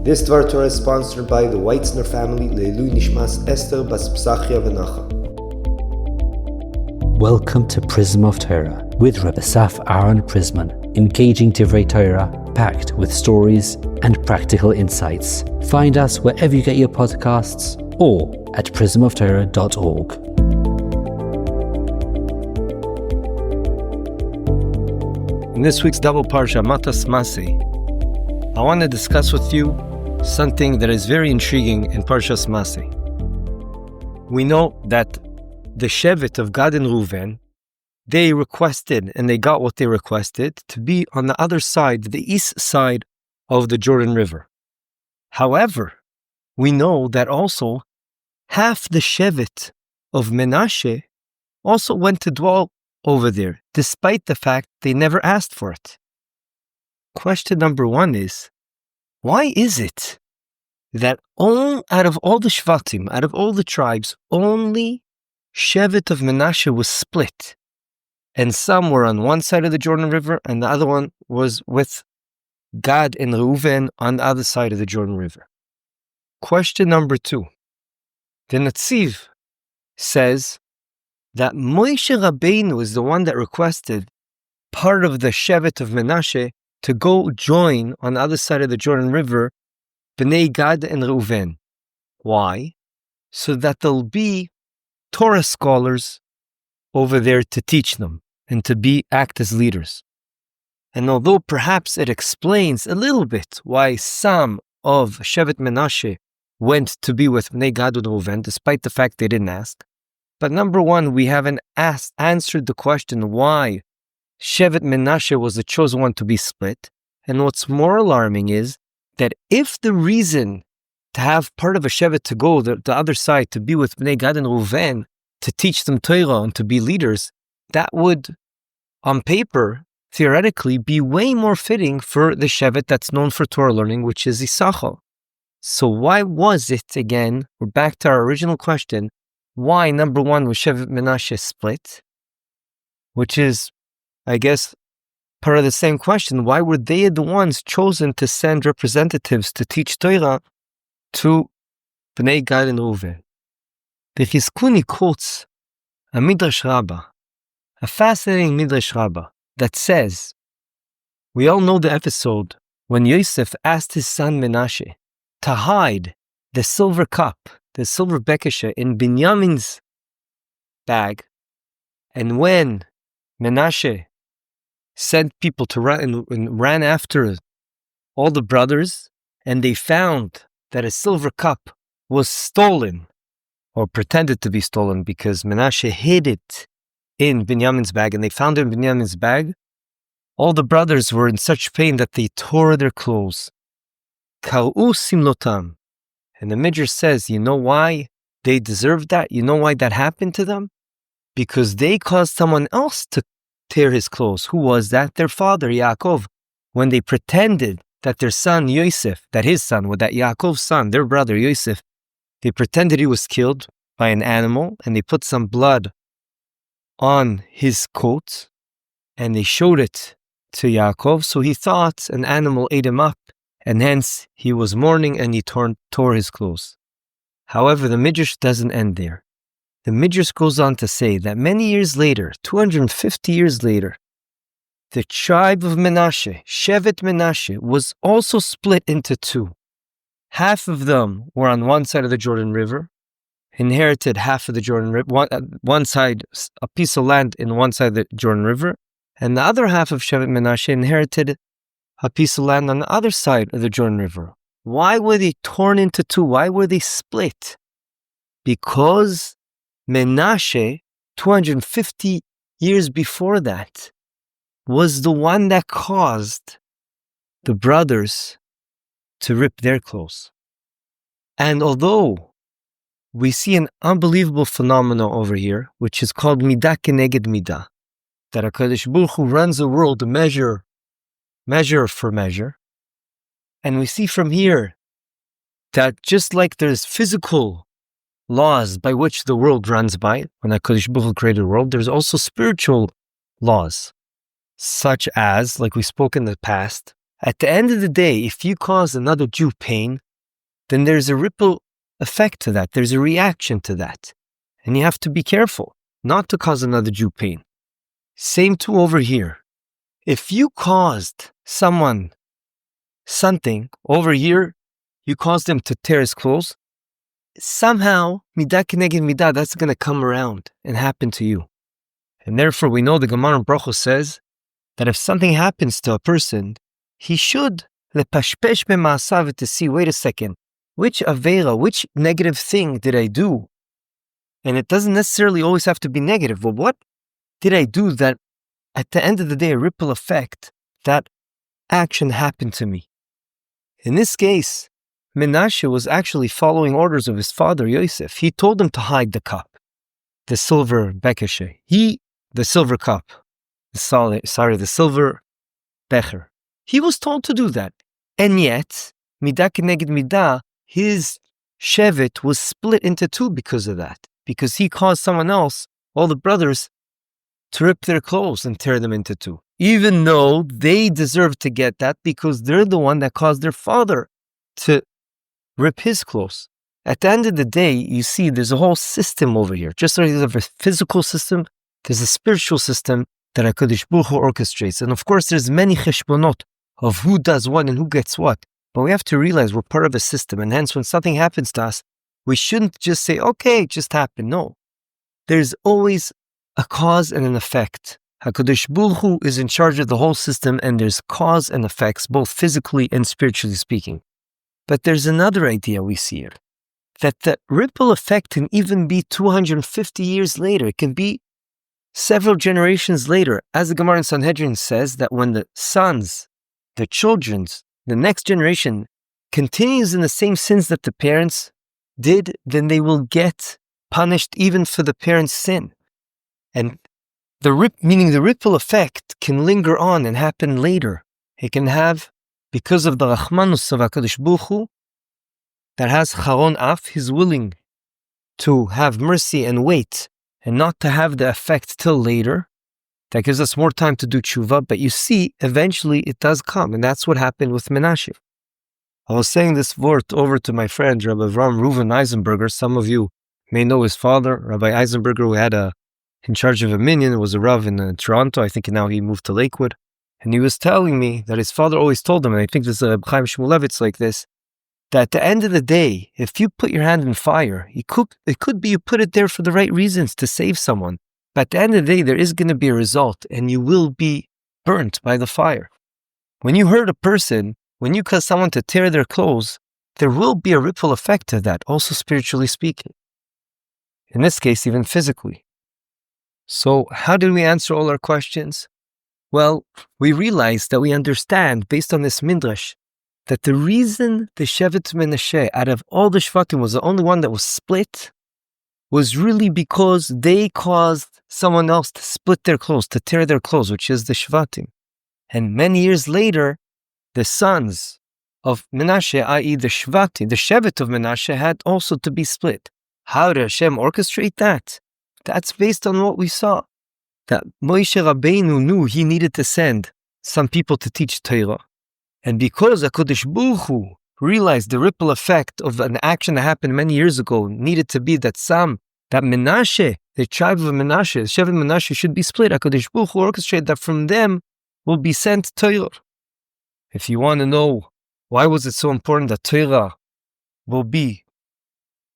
This Dvar Torah is sponsored by the Weitzner family, Leilui Nishmas Esther Bas Psachia V'Nacha. Welcome to Prism of Torah with Rebbe Saf Aaron Prisman, engaging Divrei Torah, packed with stories and practical insights. Find us wherever you get your podcasts or at prismoftorah.org. In this week's double Parshas Matos-Masei, I want to discuss with you something that is very intriguing in Parshas Masei. We know that the Shevet of Gad and Reuven, they requested and they got what they requested to be on the other side, the east side of the Jordan River. However, we know that also half the Shevet of Menashe also went to dwell over there, despite the fact they never asked for it. Question number one is, why is it that out of all the Shvatim, out of all the tribes, only Shevet of Menashe was split, and some were on one side of the Jordan River and the other one was with Gad and Reuven on the other side of the Jordan River? Question number two, the Netziv says that Moshe Rabbeinu is the one that requested part of the Shevet of Menashe to go join on the other side of the Jordan River, Bnei Gad and Reuven. Why? So that there'll be Torah scholars over there to teach them and to act as leaders. And although perhaps it explains a little bit why some of Shevet Menashe went to be with Bnei Gad and Reuven, despite the fact they didn't ask, but number one, we haven't answered the question why Shevet Menashe was the chosen one to be split. And what's more alarming is that if the reason to have part of a Shevet to go the other side to be with Bnei Gad and Reuven, to teach them Torah and to be leaders, that would, on paper, theoretically, be way more fitting for the Shevet that's known for Torah learning, which is Yissachar. So why was it, again, we're back to our original question, why, number one, was Shevet Menashe split? Which is, I guess, part of the same question. Why were they the ones chosen to send representatives to teach Torah to Bnei Gad and Reuven? The Chizkuni quotes a Midrash Rabbah, a fascinating Midrash Rabbah, that says, we all know the episode when Yosef asked his son Menashe to hide the silver cup, the silver bekesha, in Binyamin's bag. And when Menashe sent people to run and ran after all the brothers, and they found that a silver cup was stolen, or pretended to be stolen, because Menashe hid it in Binyamin's bag, and they found it in Binyamin's bag, all the brothers were in such pain that they tore their clothes. Kar'u simlotam. And the Midrash says, you know why they deserved that? You know why that happened to them? Because they caused someone else to tear his clothes. Who was that? Their father, Yaakov. When they pretended that their son, Yosef, that his son, that Yaakov's son, their brother, Yosef, they pretended he was killed by an animal, and they put some blood on his coat, and they showed it to Yaakov. So he thought an animal ate him up, and hence he was mourning and he tore his clothes. However, the Midrash doesn't end there. The Midrash goes on to say that many years later, 250 years later, the tribe of Menashe, Shevet Menashe, was also split into two. Half of them were on one side of the Jordan River, inherited half of the Jordan River, one side, a piece of land in one side of the Jordan River, and the other half of Shevet Menashe inherited a piece of land on the other side of the Jordan River. Why were they torn into two? Why were they split? Because Menashe, 250 years before that, was the one that caused the brothers to rip their clothes. And although we see an unbelievable phenomenon over here, which is called midah keneged midah, that HaKadosh Baruch Hu runs the world measure for measure. And we see from here that just like there's physical laws by which the world runs by, when HaKadosh Baruch Hu created the world, there's also spiritual laws, such as, like we spoke in the past, At the end of the day, if you cause another Jew pain, then there's a ripple effect to that. There's a reaction to that. And you have to be careful not to cause another Jew pain. Same too over here. If you caused someone something over here, you caused them to tear his clothes, somehow, midah keneged midah, that's going to come around and happen to you. And therefore, we know the Gemara in Brachos says that if something happens to a person, he should lepashpesh b'ma'asav to see, wait a second, which avera, which negative thing did I do? And it doesn't necessarily always have to be negative. Well, what did I do that at the end of the day, a ripple effect, that action happened to me? In this case, Menashe was actually following orders of his father, Yosef. He told him to hide the cup, the silver bekeshe. The silver cup, the silver becher. He was told to do that. And yet, midah keneged midah, his shevet was split into two because of that. Because he caused someone else, all the brothers, to rip their clothes and tear them into two. Even though they deserve to get that because they're the one that caused their father to rip his clothes. At the end of the day, you see there's a whole system over here. Just like there's a physical system, there's a spiritual system that HaKadosh Baruch Hu orchestrates. And of course, there's many cheshbonot of who does what and who gets what. But we have to realize we're part of a system. And hence, when something happens to us, we shouldn't just say, okay, it just happened. No. There's always a cause and an effect. HaKadosh Baruch Hu is in charge of the whole system, and there's cause and effects, both physically and spiritually speaking. But there's another idea we see here, that the ripple effect can even be 250 years later. It can be several generations later. As the Gemara in Sanhedrin says, that when the sons, the children's, the next generation continues in the same sins that the parents did, then they will get punished even for the parents' sin. And meaning the ripple effect can linger on and happen later. It can have, because of the Rachmanus of HaKadosh Baruch Hu, that has Charon Af, he's willing to have mercy and wait, and not to have the effect till later. That gives us more time to do tshuva, but you see, eventually it does come, and that's what happened with Menashe. I was saying this word over to my friend, Rabbi Avram Reuven Eisenberger. Some of you may know his father, Rabbi Eisenberger, who had in charge of a minyan, was a Rav in Toronto. I think now he moved to Lakewood. And he was telling me that his father always told him, and I think this is Chaim Shmulevitz like this, that at the end of the day, if you put your hand in fire, it could be you put it there for the right reasons to save someone. But at the end of the day, there is going to be a result, and you will be burnt by the fire. When you hurt a person, when you cause someone to tear their clothes, there will be a ripple effect of that, also spiritually speaking. In this case, even physically. So how did we answer all our questions? Well, we realized that we understand, based on this Midrash, that the reason the Shevet Menashe, out of all the Shvatim, was the only one that was split, was really because they caused someone else to split their clothes, to tear their clothes, which is the Shvatim. And many years later, the sons of Menashe, i.e. the Shvatim, the Shevet of Menashe, had also to be split. How did Hashem orchestrate that? That's based on what we saw. That Moshe Rabbeinu knew he needed to send some people to teach Torah. And because HaKadosh Baruch Hu realized the ripple effect of an action that happened many years ago needed to be that Menashe, the tribe of Menashe, Shevet Menashe, should be split. HaKadosh Baruch Hu orchestrated that from them will be sent Torah. If you want to know why was it so important that Torah will be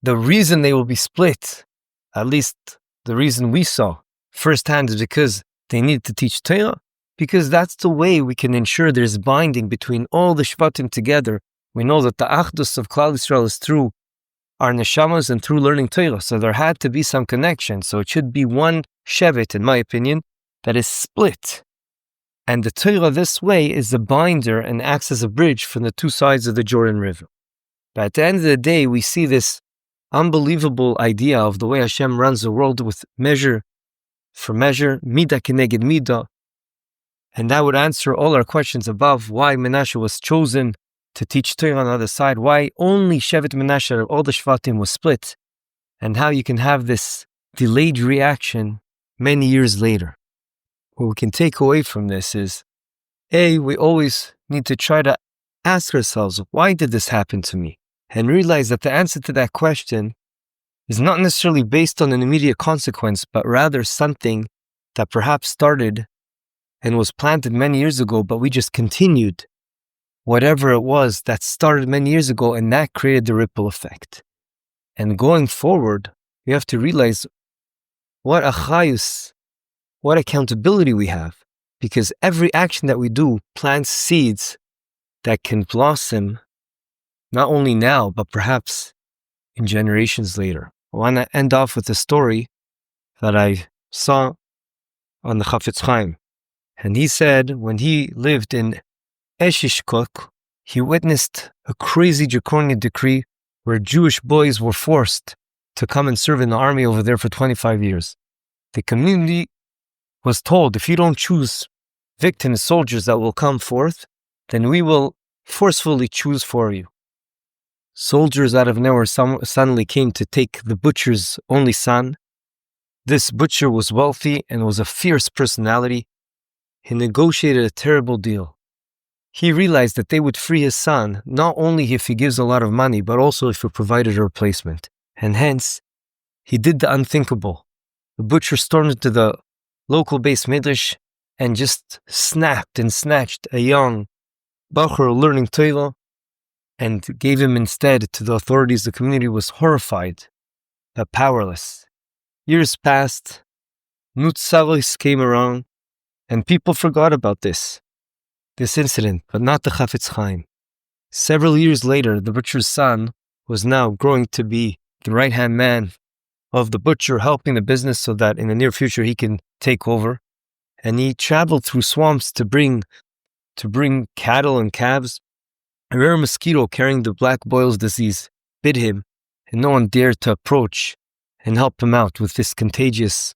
the reason they will be split, at least the reason we saw firsthand, is because they needed to teach Torah, because that's the way we can ensure there's binding between all the Shvatim together. We know that the Achdus of Klal Yisrael is through our neshamas and through learning Torah, so there had to be some connection. So it should be one Shevet, in my opinion, that is split. And the Torah this way is the binder and acts as a bridge from the two sides of the Jordan River. But at the end of the day, we see this unbelievable idea of the way Hashem runs the world with measure for measure, midah keneged midah. And that would answer all our questions above, why Menashe was chosen to teach Torah on the other side, why only Shevet Menashe, all the Shvatim, was split, and how you can have this delayed reaction many years later. What we can take away from this is, A, we always need to try to ask ourselves, why did this happen to me? And realize that the answer to that question is not necessarily based on an immediate consequence, but rather something that perhaps started and was planted many years ago, but we just continued whatever it was that started many years ago, and that created the ripple effect. And going forward, we have to realize what achayus, what accountability we have, because every action that we do plants seeds that can blossom not only now, but perhaps in generations later. I want to end off with a story that I saw on the Chafetz Chaim. And he said when he lived in Eshishkok, he witnessed a crazy draconian decree where Jewish boys were forced to come and serve in the army over there for 25 years. The community was told, if you don't choose victims, soldiers that will come forth, then we will forcefully choose for you. Soldiers out of nowhere suddenly came to take the butcher's only son. This butcher was wealthy and was a fierce personality. He negotiated a terrible deal. He realized that they would free his son, not only if he gives a lot of money, but also if he provided a replacement. And hence, he did the unthinkable. The butcher stormed into the local base Midrash and just snapped and snatched a young Bachur learning Torah and gave him instead to the authorities. The community was horrified, but powerless. Years passed, Nutzaros came around, and people forgot about this incident, but not the Chafetz Chaim. Several years later, the butcher's son was now growing to be the right-hand man of the butcher, helping the business so that in the near future he can take over. And he traveled through swamps to bring cattle and calves. A rare mosquito carrying the black boils disease bit him, and no one dared to approach and help him out with this contagious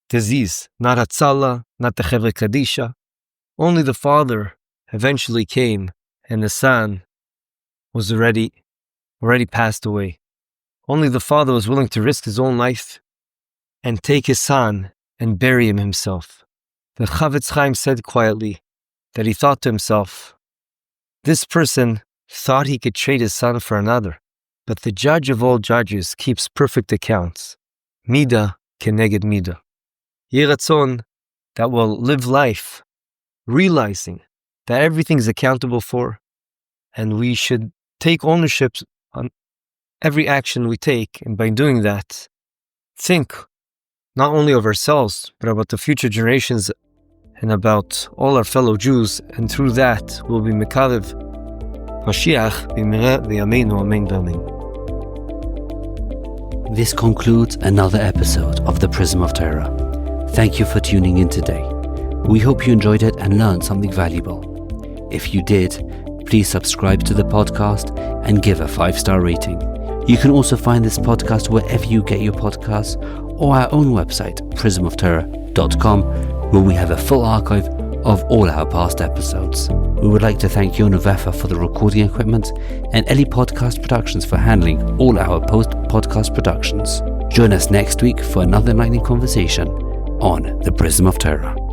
disease. Not Hatzalah, not the Chevre Kadisha. Only the father eventually came, and the son was already passed away. Only the father was willing to risk his own life and take his son and bury him himself. The Chafetz Chaim said quietly that he thought to himself, this person thought he could trade his son for another, but the judge of all judges keeps perfect accounts. Midah keneged midah. Yeh ratzon that will live life realizing that everything is accountable for, and we should take ownership on every action we take, and by doing that, think not only of ourselves, but about the future generations and about all our fellow Jews, and through that we'll be mekarev Mashiach b'mira v'yameinu amen v'amen. This concludes another episode of The Prism of Torah. Thank you for tuning in today. We hope you enjoyed it and learned something valuable. If you did, please subscribe to the podcast and give a 5-star rating. You can also find this podcast wherever you get your podcasts, or our own website, prismoftorah.com, where we have a full archive of all our past episodes. We would like to thank Yona Vefa for the recording equipment and Eli Podcast Productions for handling all our post-podcast productions. Join us next week for another enlightening conversation on The Prism of Torah.